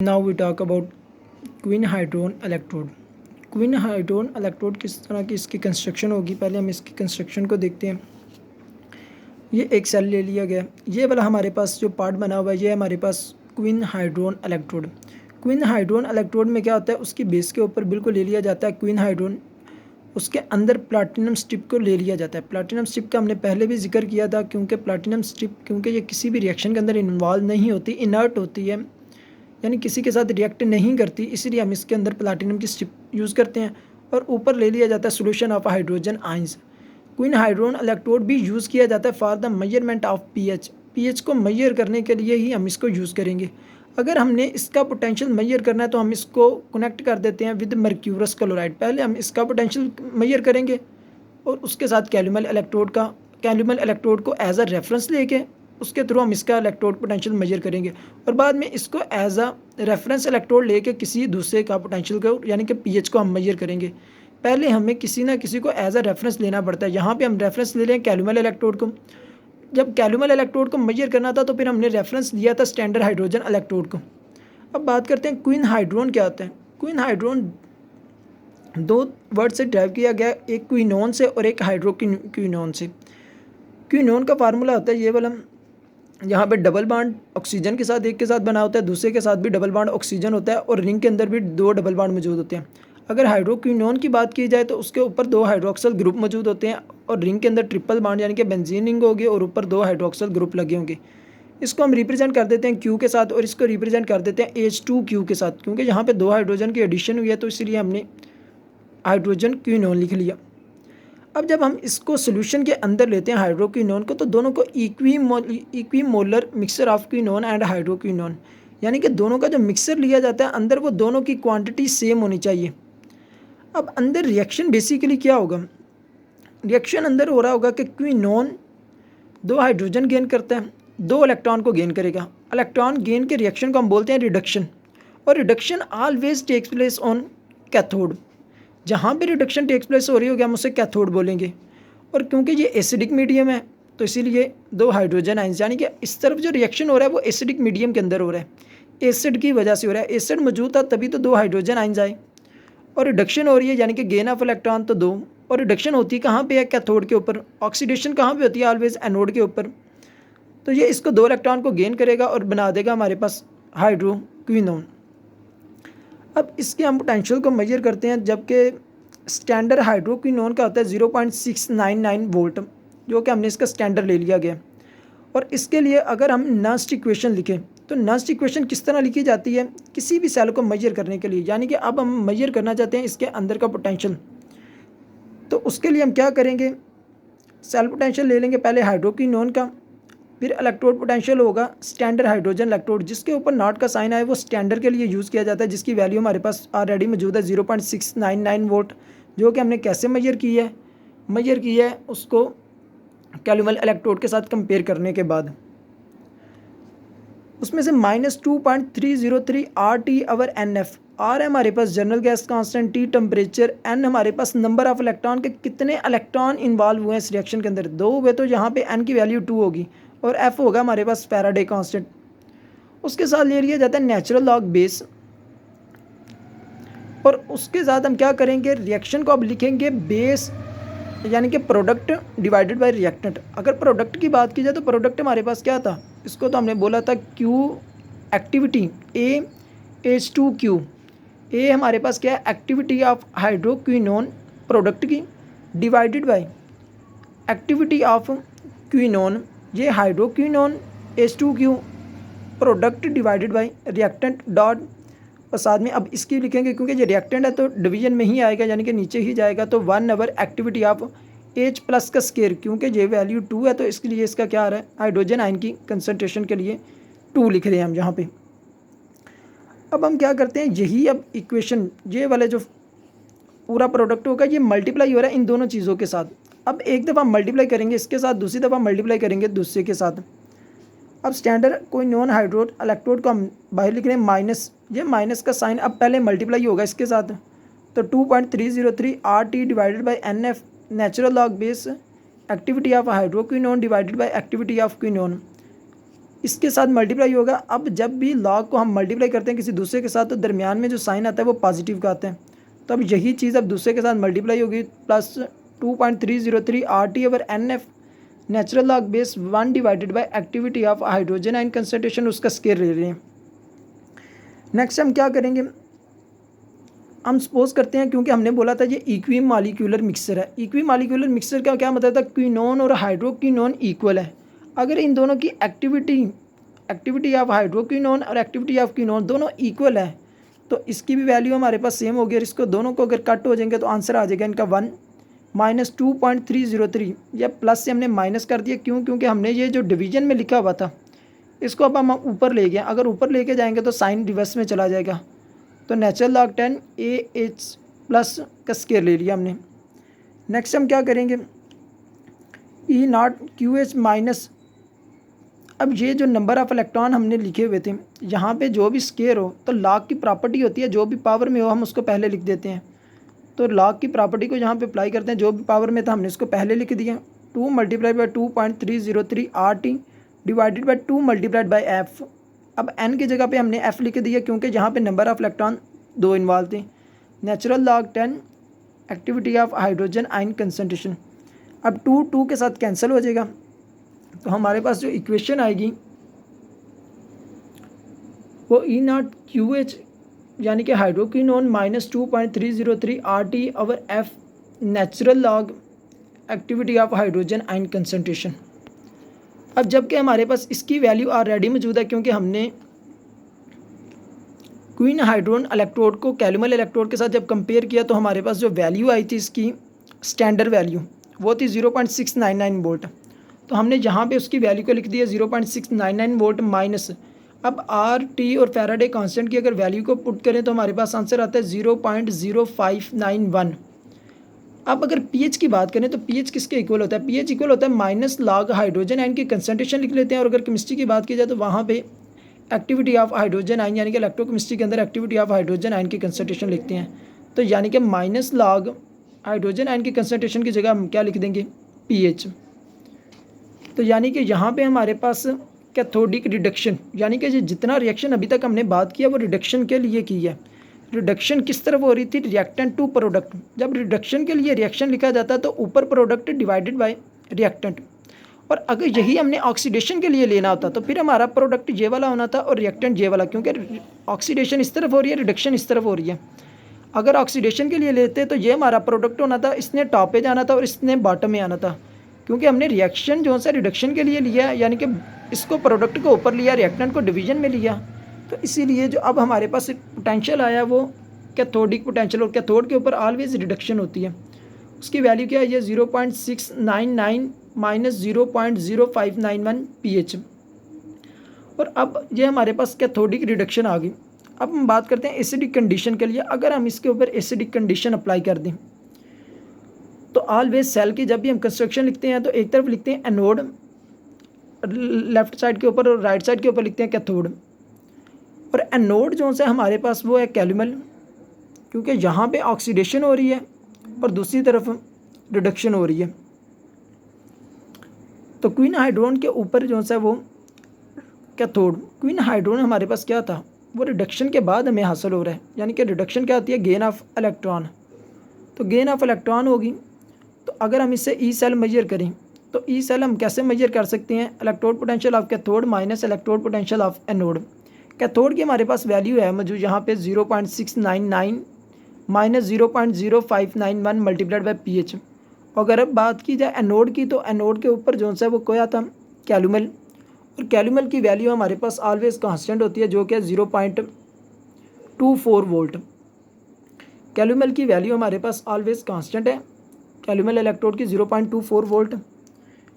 Now we talk about quinhydrone electrode. Quinhydrone electrode किस तरह की इसकी कंस्ट्रक्शन होगी, पहले हम इसकी कंस्ट्रक्शन को देखते हैं। ये एक सेल ले लिया गया, ये वाला हमारे पास जो पार्ट बना हुआ है ये हमारे पास queen हाइड्रोन electrode. Quinhydrone electrode में क्या होता है, उसकी बेस के ऊपर बिल्कुल ले लिया जाता है क्वीन हाइड्रोन, उसके अंदर प्लाटिनम स्ट्रिप को ले लिया जाता है। प्लाटिनम स्ट्रिप का हमने पहले भी जिक्र किया था, क्योंकि प्लाटिनम स्ट्रिप क्योंकि ये किसी भी रिएक्शन के अंदर इन्वॉल्व नहीं होती, इनर्ट होती है, यानी किसी के साथ रिएक्ट नहीं करती, इसीलिए हम इसके अंदर प्लाटिनम की स्ट्रिप यूज़ करते हैं। और ऊपर ले लिया जाता है solution of hydrogen ions. Quinhydrone electrode भी यूज़ किया जाता है for the measurement of pH. PH को मेजर करने के लिए ही हम इसको यूज़ करेंगे। अगर हमने इसका पोटेंशियल मेजर करना है तो हम इसको कनेक्ट कर देते हैं विद मर्क्यूरस क्लोराइड। पहले हम इसका पोटेंशियल मेजर करेंगे और उसके साथ कैलुमल इलेक्ट्रोड को एज अ रेफरेंस लेके उसके थ्रू हम इसका इलेक्ट्रोड पोटेंशियल मेजर करेंगे, और बाद में इसको एज अ रेफरेंस इलेक्ट्रोड लेके किसी दूसरे का पोटेंशियल को यानी कि पीएच को हम मेजर करेंगे। पहले हमें किसी ना किसी को एज अ रेफरेंस लेना पड़ता है। यहाँ पे हम रेफरेंस ले लें कैलुमल इलेक्ट्रोड को। जब कैलुमल इलेक्ट्रोड को मेजर करना था तो फिर हमने रेफरेंस लिया था स्टैंडर्ड हाइड्रोजन इलेक्ट्रोड को। अब बात करते हैं क्वीन हाइड्रोन क्या होता है। क्वीन हाइड्रोन दो वर्ड से ड्राइव किया गया, एक क्विनोन से और एक हाइड्रोक्विनोन से। क्विनोन का फार्मूला होता है ये वाला, यहाँ पे डबल बॉन्ड ऑक्सीजन के साथ एक के साथ बना होता है, दूसरे के साथ भी डबल बॉन्ड ऑक्सीजन होता है, और रिंग के अंदर भी दो डबल बॉन्ड मौजूद होते हैं। अगर हाइड्रोक्विनोन की बात की जाए तो उसके ऊपर दो हाइड्रोक्सल ग्रुप मौजूद होते हैं, और रिंग के अंदर ट्रिपल बॉन्ड यानी कि बेंजीन रिंग होगी और ऊपर दो हाइड्रोक्सल ग्रुप लगे होंगे। इसको हम रिप्रेजेंट कर देते हैं क्यू के साथ, और इसको रिप्रेजेंट कर देते हैं H2Q के साथ, क्योंकि यहाँ पे दो हाइड्रोजन की एडिशन हुई है तो इसलिए हमने हाइड्रोजन क्विनोन लिख लिया। अब जब हम इसको सोल्यूशन के अंदर लेते हैं हाइड्रोक्विनोन को, तो दोनों को equimolar mixture of quinone and hydroquinone, यानी कि दोनों का जो मिक्सचर लिया जाता है अंदर, वो दोनों की क्वांटिटी सेम होनी चाहिए। अब अंदर रिएक्शन बेसिकली क्या होगा, रिएक्शन अंदर हो रहा होगा कि क्विनोन दो हाइड्रोजन गेन करता है, दो इलेक्ट्रॉन को गेन करेगा। इलेक्ट्रॉन गेन के रिएक्शन को हम बोलते हैं रिडक्शन, और reduction always takes place on cathode. जहाँ पे रिडक्शन टेक्स प्लेस हो रही होगी हम उसे कैथोड बोलेंगे। और क्योंकि ये एसिडिक मीडियम है तो इसीलिए दो हाइड्रोजन आइंस, यानी कि इस तरफ जो रिएक्शन हो रहा है वो एसिडिक मीडियम के अंदर हो रहा है, एसिड की वजह से हो रहा है। एसिड मौजूद था तभी तो दो हाइड्रोजन आइंस आए, और रिडक्शन हो रही है यानी कि गेन ऑफ इलेक्ट्रॉन तो दो, और रिडक्शन होती है कहाँ पे है, कैथोड के ऊपर। ऑक्सीडेशन कहाँ पे होती है, ऑलवेज एनोड के ऊपर। तो ये इसको दो इलेक्ट्रॉन को गेन करेगा और बना देगा हमारे पास हाइड्रोक्विनोन। अब इसके हम पोटेंशियल को मेजर करते हैं, जबकि स्टैंडर्ड हाइड्रोक्विनोन का होता है 0.699 वोल्ट, जो कि हमने इसका स्टैंडर्ड ले लिया गया। और इसके लिए अगर हम नस्ट इक्वेशन लिखें तो नस्ट इक्वेशन किस तरह लिखी जाती है किसी भी सेल को मेजर करने के लिए, यानी कि अब हम मेजर करना चाहते हैं इसके अंदर का पोटेंशियल, तो उसके लिए हम क्या करेंगे, सेल पोटेंशियल ले लेंगे पहले हाइड्रोक्विनोन का, फिर इलेक्ट्रोड पोटेंशियल होगा स्टैंडर्ड हाइड्रोजन इलेक्ट्रोड, जिसके ऊपर नॉट का साइन आए वो स्टैंडर्ड के लिए यूज़ किया जाता है, जिसकी वैल्यू हमारे पास ऑलरेडी मौजूद है 0.699 वोल्ट, जो कि हमने कैसे मेजर की है उसको कैलुमल इलेक्ट्रोड के साथ कंपेयर करने के बाद। उसमें से -2.303 RT अवर NF, आर है हमारे पास general gas constant, T temperature, N हमारे पास नंबर ऑफ इलेक्ट्रॉन के कितने इलेक्ट्रॉन इन्वॉल्व हुए हैं इस रिएक्शन के अंदर, दो हुए तो यहाँ पे एन की वैल्यू 2 होगी, और एफ होगा हमारे पास फैराडे कांस्टेंट। उसके साथ ले लिया जाता है नेचुरल लॉग बेस, और उसके साथ हम क्या करेंगे, रिएक्शन को अब लिखेंगे बेस यानी कि प्रोडक्ट डिवाइडेड बाय रिएक्टेंट। अगर प्रोडक्ट की बात की जाए तो प्रोडक्ट हमारे पास क्या था, इसको तो हमने बोला था Q एक्टिविटी A H2Q। ए हमारे पास क्या है, एक्टिविटी ऑफ हाइड्रोक्विनोन प्रोडक्ट की, divided by activity of quinone, ये hydroquinone H2Q product divided by reactant dot, और साथ में अब इसकी लिखेंगे क्योंकि ये रिएक्टेंट है तो डिवीजन में ही आएगा यानी कि नीचे ही जाएगा, तो 1 hour activity of H plus का स्केयर, क्योंकि ये वैल्यू 2 है तो इसके लिए इसका क्या आ रहा है, हाइड्रोजन आयन की कंसनट्रेशन के लिए 2 लिख रहे हैं हम यहाँ पे। अब हम क्या करते हैं, यही अब इक्वेशन ये वाले जो पूरा प्रोडक्ट होगा ये मल्टीप्लाई हो रहा है इन दोनों चीज़ों के साथ। अब एक दफ़ा मल्टीप्लाई करेंगे इसके साथ, दूसरी दफ़ा मल्टीप्लाई करेंगे दूसरे के साथ। अब स्टैंडर्ड कोई नॉन हाइड्रोड इलेक्ट्रोड को हम बाहर लिख रहे हैं माइनस, ये माइनस का साइन अब पहले मल्टीप्लाई होगा इसके साथ, तो 2.303 RT divided by NF natural log base activity of hydroquinone divided by activity of quinone. इसके साथ मल्टीप्लाई होगा। अब जब भी लॉग को हम मल्टीप्लाई करते हैं किसी दूसरे के साथ तो दरमियान में जो साइन आता है वो पॉजिटिव का आता है। तो अब यही चीज़ अब दूसरे के साथ मल्टीप्लाई होगी, plus 2.303 RT/NF natural log base 1 divided by activity of hydrogen ion concentration, उसका स्केयर ले रहे हैं। नेक्स्ट हम क्या करेंगे, हम सपोज करते हैं, क्योंकि हमने बोला था ये इक्वी मॉलिक्यूलर मिक्सचर है। इक्वी मॉलिक्यूलर मिक्सचर का क्या मतलब था, क्विनोन और हाइड्रोक्विनोन इक्वल है। अगर इन दोनों की एक्टिविटी ऑफ हाइड्रोक्विनोन और एक्टिविटी ऑफ क्विनोन दोनों इक्वल है तो इसकी भी वैल्यू हमारे पास सेम होगी। और इसको दोनों को अगर कट हो जाएंगे तो आंसर आ जाएगा इनका 1 माइनस 2.303। या प्लस से हमने माइनस कर दिया, क्यों, क्योंकि हमने ये जो डिवीजन में लिखा हुआ था इसको अब हम ऊपर ले गए। अगर ऊपर लेके जाएंगे तो साइन रिवर्स में चला जाएगा। तो नेचुरल लॉग 10 AH प्लस का स्केयर ले लिया हमने। नेक्स्ट हम क्या करेंगे, E0QH माइनस, अब ये जो नंबर ऑफ़ इलेक्ट्रॉन हमने लिखे हुए थे यहाँ पे जो भी स्केयर हो तो लॉग की प्रॉपर्टी होती है जो भी पावर में हो हम उसको पहले लिख देते हैं। तो लॉग की प्रॉपर्टी को यहाँ पे अप्लाई करते हैं, जो भी पावर में था हमने इसको पहले लिख दिया। 2 multiplied by 2.303 RT divided by 2 multiplied by F। अब n की जगह पे हमने F लिख दिया क्योंकि यहाँ पे नंबर ऑफ़ इलेक्ट्रॉन 2 इन्वॉल्व थे। Natural log 10 activity of hydrogen ion concentration. अब 2 के साथ कैंसिल हो जाएगा तो हमारे पास जो इक्वेशन आएगी वो E0QH यानी कि hydroquinone minus 2.303 RT/F natural log activity of hydrogen ion concentration. अब जबकि हमारे पास इसकी वैल्यू ऑलरेडी मौजूद है क्योंकि हमने क्वीन हाइड्रोन इलेक्ट्रोड को कैलुमल इलेक्ट्रोड के साथ जब कंपेयर किया तो हमारे पास जो वैल्यू आई थी इसकी स्टैंडर्ड वैल्यू वो थी 0.699 वोल्ट। तो हमने यहाँ पे उसकी वैल्यू को लिख दिया 0.699 वोल्ट माइनस, अब RT और फैराडे कांस्टेंट की अगर वैल्यू को पुट करें तो हमारे पास आंसर आता है 0.0591। अब अगर pH की बात करें तो pH किसके इक्वल होता है, pH इक्वल होता है माइनस लॉग हाइड्रोजन आयन की कंसंट्रेशन लिख लेते हैं। और अगर केमिस्ट्री की बात की जाए तो वहाँ पे एक्टिविटी ऑफ हाइड्रोजन आयन यानी कि इलेक्ट्रोकेमिस्ट्री के अंदर एक्टिविटी ऑफ हाइड्रोजन आयन की कंसंट्रेशन लिखते हैं। तो यानी कि माइनस लॉग हाइड्रोजन आयन की कंसंट्रेशन की जगह हम क्या लिख देंगे, pH। तो यानी कि यहाँ पे हमारे पास कैथोडिक रिडक्शन यानी कि जितना रिएक्शन अभी तक हमने बात किया वो रिडक्शन के लिए की है। रिडक्शन किस तरफ हो रही थी, रिएक्टेंट टू प्रोडक्ट। जब रिडक्शन के लिए रिएक्शन लिखा जाता है तो ऊपर प्रोडक्ट डिवाइडेड बाय रिएक्टेंट, और अगर यही हमने ऑक्सीडेशन के लिए लेना होता तो फिर हमारा प्रोडक्ट ये वाला होना था और रिएक्टेंट ये वाला, क्योंकि ऑक्सीडेशन इस तरफ हो रही है, रिडक्शन इस तरफ हो रही है। अगर ऑक्सीडेशन के लिए लेते तो ये हमारा प्रोडक्ट होना था, इसने टॉप पे जाना था और इसने बॉटम में आना था। क्योंकि हमने रिएक्शन जो सा रिडक्शन के लिए लिया यानी कि इसको प्रोडक्ट को ऊपर लिया, रिएक्टेंट को डिवीजन में लिया, तो इसीलिए जो अब हमारे पास एक पोटेंशियल आया वो कैथोडिक पोटेंशियल, और कैथोड के ऊपर ऑलवेज रिडक्शन होती है। उसकी वैल्यू क्या है, ये 0.699 माइनस 0.0591 pH। और अब ये हमारे पास कैथोडिक रिडक्शन आ गई। अब हम बात करते हैं एसिडिक कंडीशन के लिए। अगर हम इसके ऊपर एसिडिक कंडीशन अप्लाई कर दें तो ऑलवेज सेल की जब भी हम कंस्ट्रक्शन लिखते हैं तो एक तरफ लिखते हैं एनोड लेफ्ट साइड के ऊपर और राइट साइड के ऊपर लिखते हैं कैथोड। और एनोड जो है हमारे पास वो है कैलुमल, क्योंकि यहाँ पे ऑक्सीडेशन हो रही है और दूसरी तरफ रिडक्शन हो रही है। तो क्वीन हाइड्रोन के ऊपर जो है वो कैथोड। क्वीन हाइड्रोन हमारे पास क्या था, वो रिडक्शन के बाद हमें हासिल हो रहा है, यानी कि रिडक्शन क्या आती है, गेन ऑफ इलेक्ट्रॉन। तो गेन ऑफ इलेक्ट्रॉन होगी। तो अगर हम इससे ई सेल मेजर करें तो ई सेल हम कैसे मेजर कर सकते हैं, electrode potential of cathode minus electrode potential of anode. Cathode की हमारे पास वैल्यू है मौजूद यहाँ पे 0.699 माइनस 0.0591 मल्टीप्लाइड बाई pH। अगर अब बात की जाए एनोड की तो एनोड के ऊपर जो है वो कोया था कैलुमल, और कैलुमल की वैल्यू हमारे पास ऑलवेज कांस्टेंट होती है जो कि 0.24 वोल्ट। कैलुमल की वैल्यू हमारे पास ऑलवेज कांस्टेंट है, कैलुमल इलेक्ट्रोड की 0.24 वोल्ट।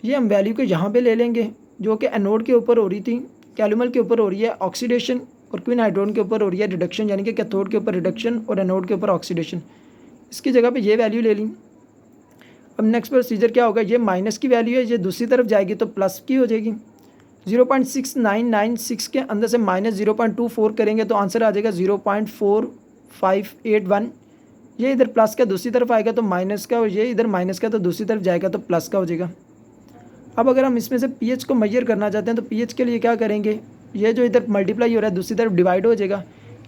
ये हम वैल्यू को यहाँ पे ले लेंगे जो कि एनोड के ऊपर हो रही थी, कैलुमल के ऊपर हो रही है ऑक्सीडेशन और क्वीन हाइड्रोन के ऊपर हो रही है रिडक्शन, यानी कि कैथोड के ऊपर रिडक्शन और एनोड के ऊपर ऑक्सीडेशन। इसकी जगह पे ये वैल्यू ले ली। अब नेक्स्ट प्रोसीजर क्या होगा, ये माइनस की वैल्यू है, ये दूसरी तरफ जाएगी तो प्लस की हो जाएगी। 0.6996 के अंदर से माइनस 0.24 करेंगे तो आंसर आ जाएगा 0.4581। ये इधर प्लस का दूसरी तरफ आएगा तो माइनस का, और ये इधर माइनस का तो दूसरी तरफ जाएगा तो प्लस का हो जाएगा। अब अगर हम इसमें से पीएच को मेजर करना चाहते हैं तो पीएच के लिए क्या करेंगे, ये जो इधर मल्टीप्लाई हो रहा है दूसरी तरफ डिवाइड हो जाएगा।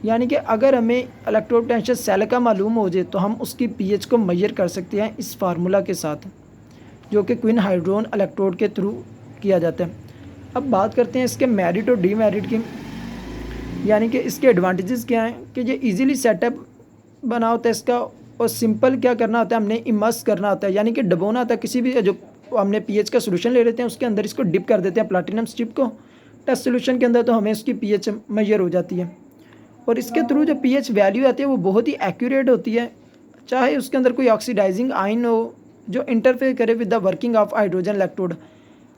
यानी कि अगर हमें इलेक्ट्रोड पोटेंशियल सेल का मालूम हो जाए तो हम उसकी पीएच को मेजर कर सकते हैं इस फार्मूला के साथ, जो कि क्विन हाइड्रोन इलेक्ट्रोड के थ्रू किया जाता है। अब बात करते हैं इसके मेरिट और डीमेरिट की, यानी कि इसके एडवांटेजेस क्या हैं कि ये इजीली सेटअप बना होता है इसका, और सिंपल क्या करना होता है, हमने इमर्स करना होता है, यानी कि डबोना होता है किसी भी, जो हमने पीएच का सोल्यूशन ले लेते हैं उसके अंदर इसको डिप कर देते हैं प्लैटिनम स्ट्रिप को टेस्ट सोल्यूशन के अंदर, तो हमें उसकी पीएच मेजर हो जाती है। और इसके थ्रू जो पीएच वैल्यू आती है वो बहुत ही एक्यूरेट होती है, चाहे उसके अंदर कोई ऑक्सीडाइजिंग आयन हो जो इंटरफेयर करे with the working of hydrogen electrode,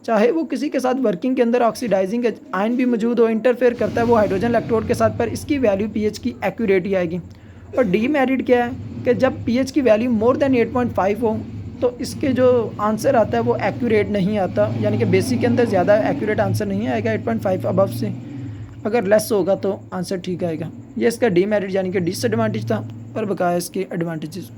चाहे वो किसी के साथ वर्किंग के अंदर ऑक्सीडाइजिंग आयन भी मौजूद हो, इंटरफेयर करता है वो हाइड्रोजन इलेक्ट्रोड के साथ, पर इसकी वैल्यू पीएच की एक्यूरेट ही आएगी। और डीमेरिट क्या है कि जब पीएच की वैल्यू मोर देन 8.5 हो तो इसके जो आंसर आता है वो एक्यूरेट नहीं आता, यानी कि बेसिक के अंदर ज़्यादा एक्यूरेट आंसर नहीं आएगा 8.5 अबव से, अगर लेस होगा तो आंसर ठीक आएगा। ये इसका डीमेरिट यानी कि डिसएडवांटेज था, और बकाया इसके एडवांटेजेस।